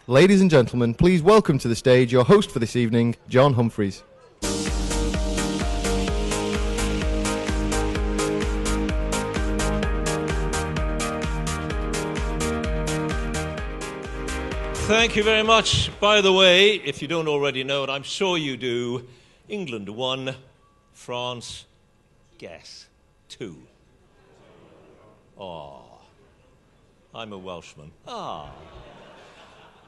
Ladies and gentlemen, please welcome to the stage your host for this evening, John Humphreys. Thank you very much. By the way, if you don't already know, and I'm sure you do, England won, France, guess, 2. Oh, I'm a Welshman.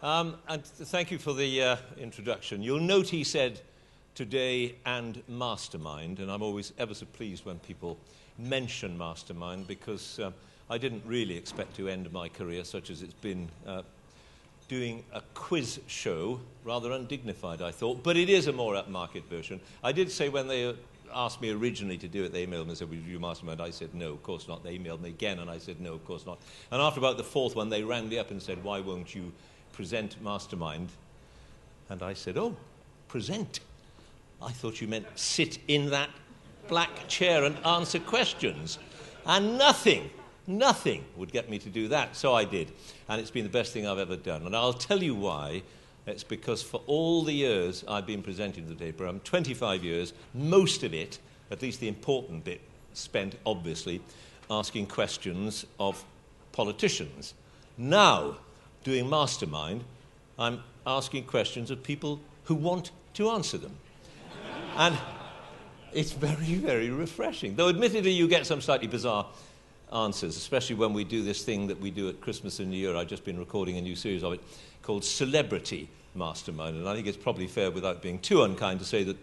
And thank you for the introduction. You'll note he said today and mastermind, and I'm always ever so pleased when people mention mastermind because I didn't really expect to end my career such as it's been doing a quiz show, rather undignified, I thought, but it is a more upmarket version. I did say when they asked me originally to do it, they emailed me and said, would you do Mastermind? I said, no, of course not. They emailed me again, and I said, no, of course not. And after about the 4th one, they rang me up and said, why won't you present Mastermind? And I said, oh, present? I thought you meant sit in that black chair and answer questions. And nothing would get me to do that, so I did. And it's been the best thing I've ever done. And I'll tell you why. It's because for all the years I've been presenting the debate program, 25 years, most of it, at least the important bit, spent, obviously, asking questions of politicians. Now, doing Mastermind, I'm asking questions of people who want to answer them. And it's very, very refreshing. Though, admittedly, you get some slightly bizarre answers, especially when we do this thing that we do at Christmas and New Year. I've just been recording a new series of it called Celebrity Mastermind, and I think it's probably fair, without being too unkind, to say that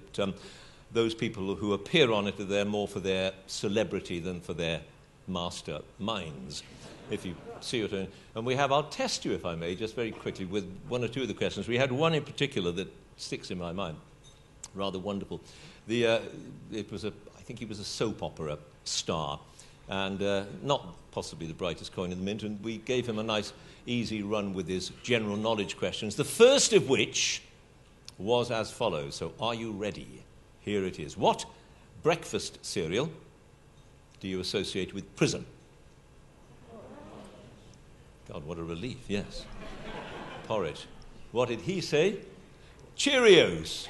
those people who appear on it are there more for their celebrity than for their master minds, if you see what I mean. And we have, I'll test you, if I may, just very quickly with one or two of the questions. We had one in particular that sticks in my mind, rather wonderful. I think he was a soap opera star, and not possibly the brightest coin in the mint, and we gave him a nice, easy run with his general knowledge questions, the first of which was as follows. So, are you ready? Here it is. What breakfast cereal do you associate with prison? God, what a relief, yes. Porridge. What did he say? Cheerios.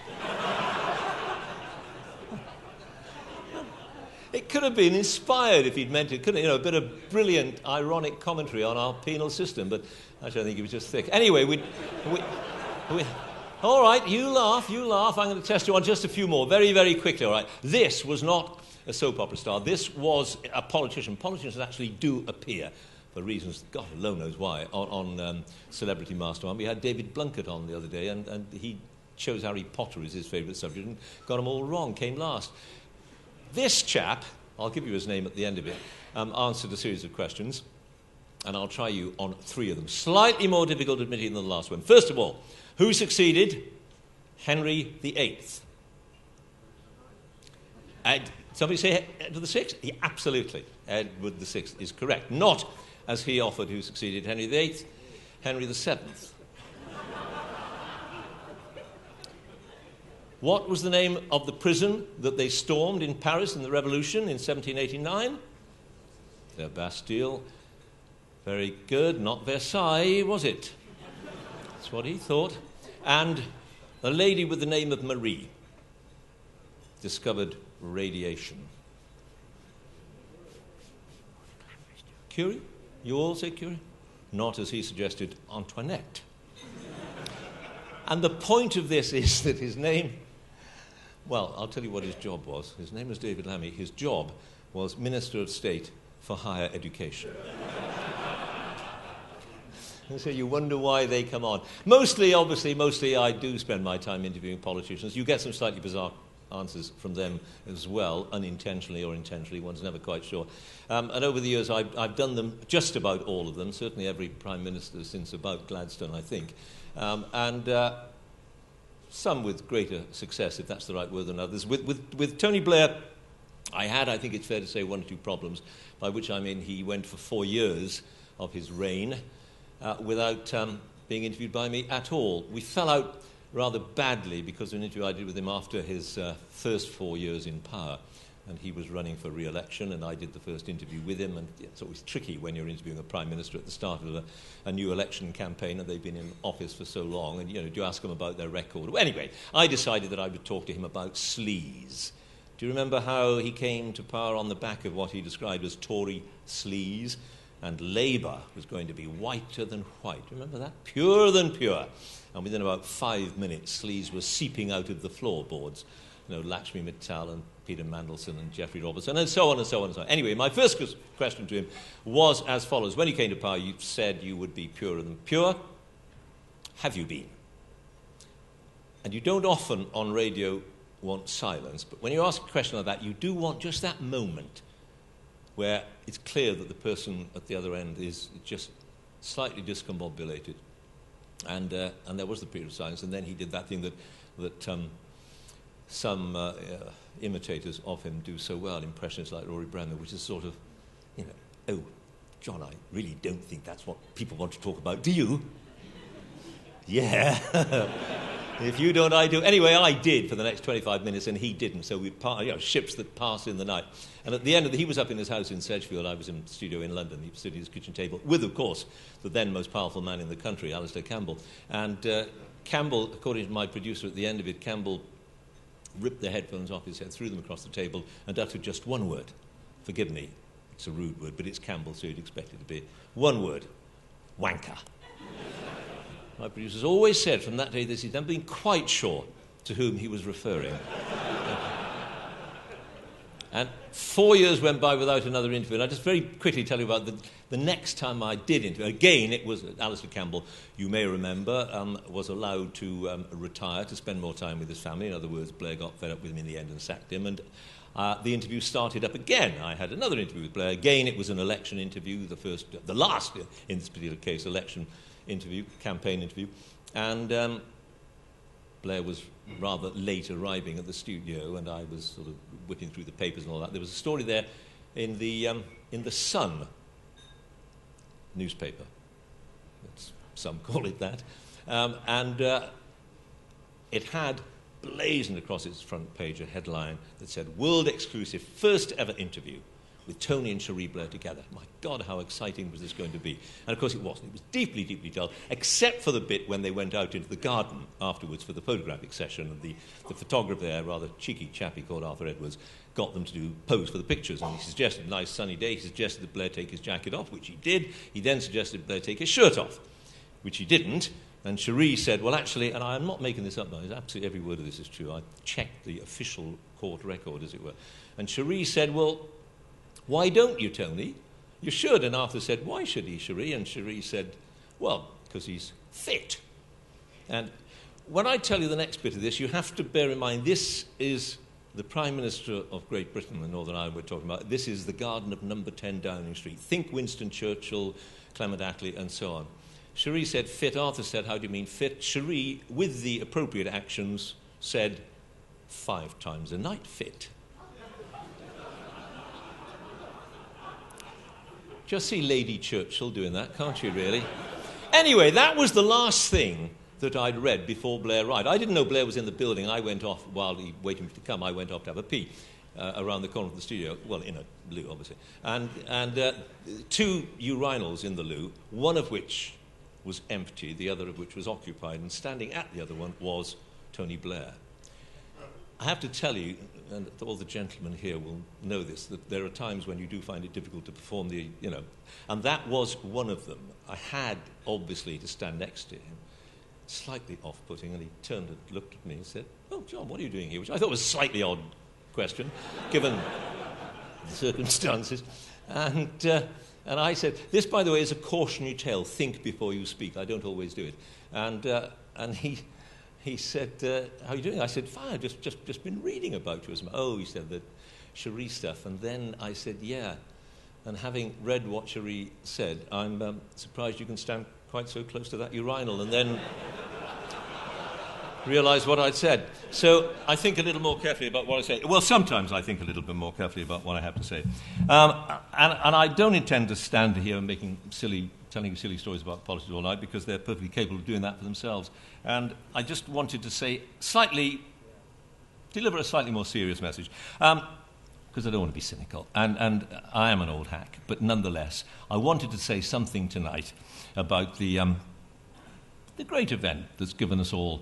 It could have been inspired if he'd meant it, couldn't it? You know, a bit of brilliant, ironic commentary on our penal system, but actually I think he was just thick. Anyway, all right, you laugh. I'm going to test you on just a few more, very, very quickly, all right? This was not a soap opera star. This was a politician. Politicians actually do appear, for reasons God alone knows why, on Celebrity Mastermind. We had David Blunkett on the other day, and he chose Harry Potter as his favourite subject and got them all wrong, came last. This chap, I'll give you his name at the end of it, answered a series of questions, and I'll try you on 3 of them. Slightly more difficult, admittedly, than the last one. First of all, who succeeded Henry VIII? Somebody say Edward VI? Yeah, absolutely. Edward VI is correct. Not, as he offered, who succeeded Henry VIII, Henry VII. What was the name of the prison that they stormed in Paris in the Revolution in 1789? The Bastille. Very good. Not Versailles, was it? That's what he thought. And a lady with the name of Marie discovered radiation. Curie? You all say Curie? Not, as he suggested, Antoinette. And the point of this is that his name... Well, I'll tell you what his job was. His name was David Lammy. His job was Minister of State for Higher Education. And so you wonder why they come on. Mostly I do spend my time interviewing politicians. You get some slightly bizarre answers from them as well, unintentionally or intentionally, one's never quite sure. And over the years, I've done them, just about all of them, certainly every Prime Minister since about Gladstone, I think. Some with greater success, if that's the right word, than others. With Tony Blair, I think it's fair to say, 1 or 2 problems, by which I mean he went for 4 years of his reign without being interviewed by me at all. We fell out rather badly because of an interview I did with him after his first 4 years in power, and he was running for re-election, and I did the first interview with him, and it's always tricky when you're interviewing a prime minister at the start of a new election campaign, and they've been in office for so long, and, do you ask them about their record? Well, anyway, I decided that I would talk to him about sleaze. Do you remember how he came to power on the back of what he described as Tory sleaze? And Labour was going to be whiter than white. Do you remember that? Purer than pure. And within about 5 minutes, sleaze was seeping out of the floorboards. Lakshmi Mittal and Peter Mandelson and Geoffrey Robertson, and so on and so on and so on. Anyway, my first question to him was as follows. When you came to power, you said you would be purer than pure. Have you been? And you don't often on radio want silence, but when you ask a question like that, you do want just that moment where it's clear that the person at the other end is just slightly discombobulated. And there was the period of silence, and then he did that thing that some imitators of him do so well, impressionists like Rory Bremner, which is sort of, oh, John, I really don't think that's what people want to talk about, do you? Yeah. If you don't, I do. Anyway, I did for the next 25 minutes, and he didn't. So we ships that pass in the night. And at the end of he was up in his house in Sedgefield. I was in the studio in London. He was sitting at his kitchen table with, of course, the then most powerful man in the country, Alistair Campbell. And Campbell, according to my producer at the end of it, Campbell ripped the headphones off his head, threw them across the table, and uttered just one word. Forgive me, it's a rude word, but it's Campbell, so you'd expect it to be. One word: wanker. My producers always said from that day that he'd never been quite sure to whom he was referring. And 4 years went by without another interview. And I'll just very quickly tell you about the next time I did interview. Again, it was Alistair Campbell, you may remember, was allowed to retire to spend more time with his family. In other words, Blair got fed up with him in the end and sacked him. And the interview started up again. I had another interview with Blair. Again, it was an election interview, the last, in this particular case, election interview, campaign interview. And Blair was rather late arriving at the studio, and I was sort of whipping through the papers and all that. There was a story there in the Sun newspaper. Some call it that. And it had blazoned across its front page a headline that said, "World exclusive, first ever interview with Tony and Cherie Blair together." My God, how exciting was this going to be? And of course it wasn't. It was deeply, deeply dull, except for the bit when they went out into the garden afterwards for the photographic session, and the photographer there, rather cheeky chappie called Arthur Edwards, got them to pose for the pictures. And he suggested, a nice sunny day, he suggested that Blair take his jacket off, which he did. He then suggested Blair take his shirt off, which he didn't. And Cherie said, well, actually, and I'm not making this up now, absolutely every word of this is true. I checked the official court record, as it were. And Cherie said, well, why don't you, Tony? You should. And Arthur said, why should he, Cherie? And Cherie said, well, because he's fit. And when I tell you the next bit of this, you have to bear in mind this is the Prime Minister of Great Britain, the Northern Ireland we're talking about. This is the garden of number 10 Downing Street. Think Winston Churchill, Clement Attlee, and so on. Cherie said fit. Arthur said, how do you mean fit? Cherie, with the appropriate actions, said 5 times a night fit. Just see Lady Churchill doing that, can't you, really? Anyway, that was the last thing that I'd read before Blair arrived. I didn't know Blair was in the building. I went off, while he waited for me to come, I went off to have a pee around the corner of the studio, well, in a loo, obviously. And 2 urinals in the loo, one of which was empty, the other of which was occupied, and standing at the other one was Tony Blair. I have to tell you, and all the gentlemen here will know this, that there are times when you do find it difficult to perform and that was one of them. I had, obviously, to stand next to him, slightly off-putting, and he turned and looked at me and said, "Oh, John, what are you doing here?" Which I thought was a slightly odd question, given the circumstances. And I said, this, by the way, is a cautionary tale. Think before you speak. I don't always do it. And he said, how are you doing? I said, fine, I've just been reading about you. Oh, he said, the Cherie stuff. And then I said, yeah. And having read what Cherie said, I'm surprised you can stand quite so close to that urinal. And then realised what I'd said. So I think a little more carefully about what I say. Well, sometimes I think a little bit more carefully about what I have to say. And I don't intend to stand here telling you silly stories about politics all night, because they're perfectly capable of doing that for themselves. And I just wanted to deliver a slightly more serious message. Because because I don't want to be cynical, and I am an old hack, but nonetheless, I wanted to say something tonight about the great event that's given us all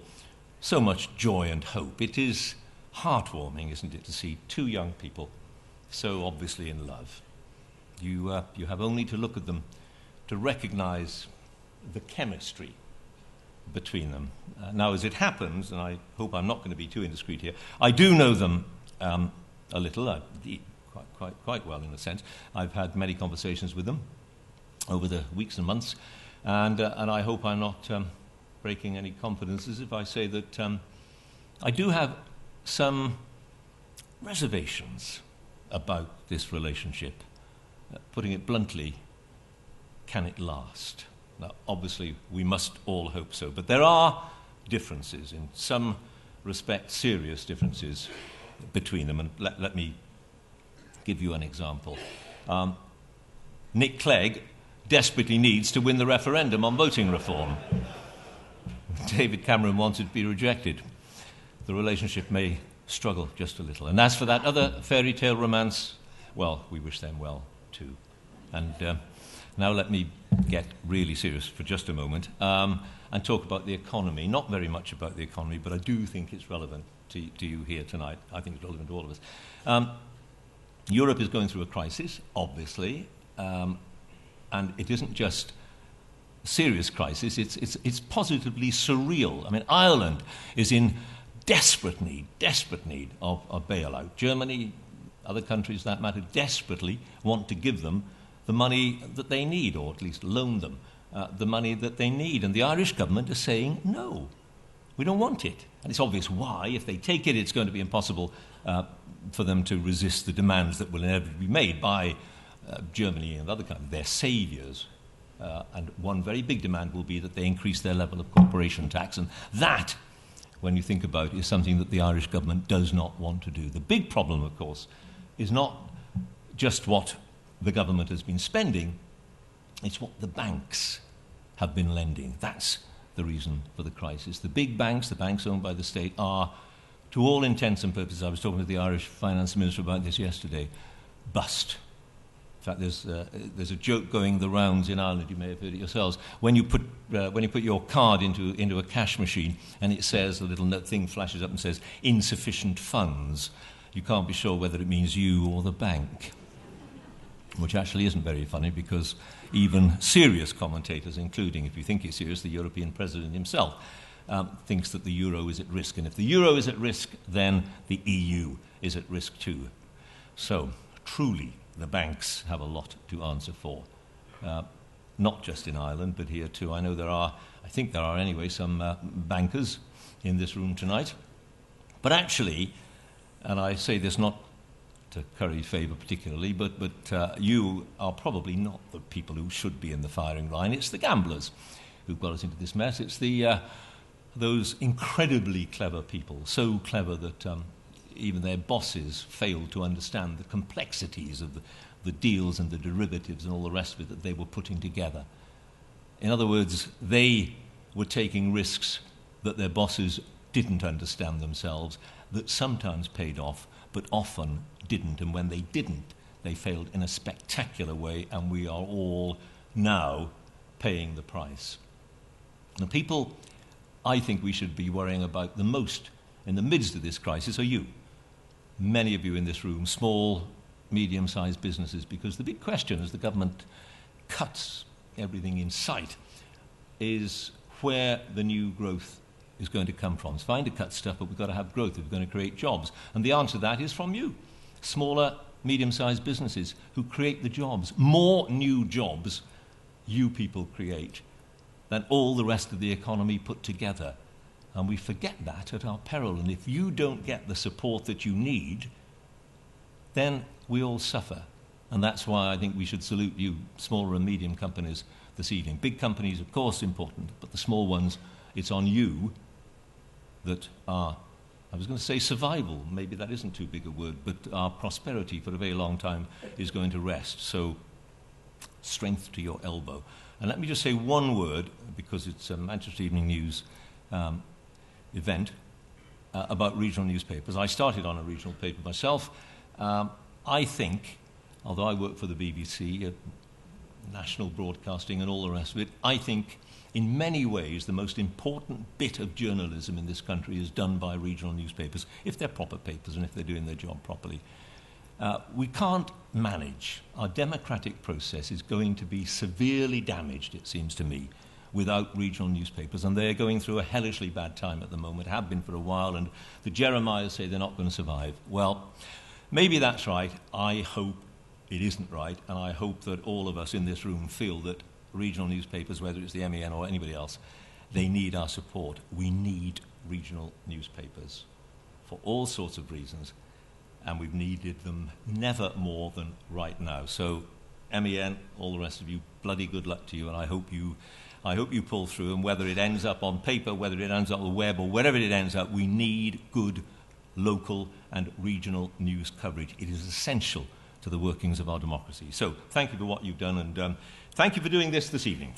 so much joy and hope. It is heartwarming, isn't it, to see two young people so obviously in love. You have only to look at them to recognize the chemistry between them. Now, as it happens, and I hope I'm not going to be too indiscreet here, I do know them a little, quite well in a sense. I've had many conversations with them over the weeks and months, and I hope I'm not breaking any confidences if I say that I do have some reservations about this relationship. Putting it bluntly, can it last? Now, obviously, we must all hope so, but there are differences, in some respects, serious differences between them, and let me give you an example. Nick Clegg desperately needs to win the referendum on voting reform. David Cameron wants it to be rejected. The relationship may struggle just a little. And as for that other fairy tale romance, well, we wish them well too. And now let me get really serious for just a moment and talk about the economy. Not very much about the economy, but I do think it's relevant to you here tonight. I think it's relevant to all of us. Europe is going through a crisis, obviously, and it isn't just a serious crisis, it's positively surreal. I mean, Ireland is in desperate need of bailout. Germany, other countries that matter, desperately want to give them the money that they need, or at least loan them the money that they need. And the Irish government is saying, no, we don't want it. And it's obvious why. If they take it, it's going to be impossible for them to resist the demands that will inevitably be made by Germany and other countries, their saviours. And one very big demand will be that they increase their level of corporation tax. And that, when you think about it, is something that the Irish government does not want to do. The big problem, of course, is not just what the government has been spending, it's what the banks have been lending. That's the reason for the crisis. The big banks, the banks owned by the state, are, to all intents and purposes, I was talking to the Irish finance minister about this yesterday, bust. In fact, there's a joke going the rounds in Ireland, you may have heard it yourselves. When you put your card into a cash machine and it says, a little thing flashes up and says, insufficient funds, you can't be sure whether it means you or the bank. Which actually isn't very funny, because even serious commentators, including, if you think it's serious, the European president himself, thinks that the euro is at risk. And if the euro is at risk, then the EU is at risk too. So, truly, the banks have a lot to answer for. Not just in Ireland, but here too. I think there are anyway, some bankers in this room tonight. But actually, and I say this not to curry favour particularly, but you are probably not the people who should be in the firing line. It's the gamblers who've got us into this mess. It's those incredibly clever people, so clever that even their bosses failed to understand the complexities of the deals and the derivatives and all the rest of it that they were putting together. In other words, they were taking risks that their bosses didn't understand themselves, that sometimes paid off, but often didn't. And when they didn't, they failed in a spectacular way, and we are all now paying the price. The people I think we should be worrying about the most in the midst of this crisis are you. Many of you in this room, small, medium-sized businesses, because the big question as the government cuts everything in sight is where the new growth is going to come from. It's fine to cut stuff, but we've got to have growth if we're going to create jobs. And the answer to that is from you, smaller, medium-sized businesses who create the jobs. More new jobs you people create than all the rest of the economy put together. And we forget that at our peril. And if you don't get the support that you need, then we all suffer. And that's why I think we should salute you, smaller and medium companies, this evening. Big companies, of course, important, but the small ones, it's on you that our, I was going to say survival, maybe that isn't too big a word, but our prosperity for a very long time is going to rest. So, strength to your elbow. And let me just say one word, because it's a Manchester Evening News event, about regional newspapers. I started on a regional paper myself. I think, although I work for the BBC, national broadcasting and all the rest of it, I think in many ways the most important bit of journalism in this country is done by regional newspapers, if they're proper papers and if they're doing their job properly. We can't manage. Our democratic process is going to be severely damaged, it seems to me, without regional newspapers, and they're going through a hellishly bad time at the moment, have been for a while, and the Jeremiahs say they're not going to survive. Well, maybe that's right. I hope it isn't right, and I hope that all of us in this room feel that regional newspapers, whether it's the M.E.N. or anybody else, they need our support. We need regional newspapers for all sorts of reasons, and we've needed them never more than right now. So, M.E.N., all the rest of you, bloody good luck to you, and I hope you pull through, and whether it ends up on paper, whether it ends up on the web, or wherever it ends up, we need good local and regional news coverage. It is essential to the workings of our democracy. So thank you for what you've done, and thank you for doing this evening.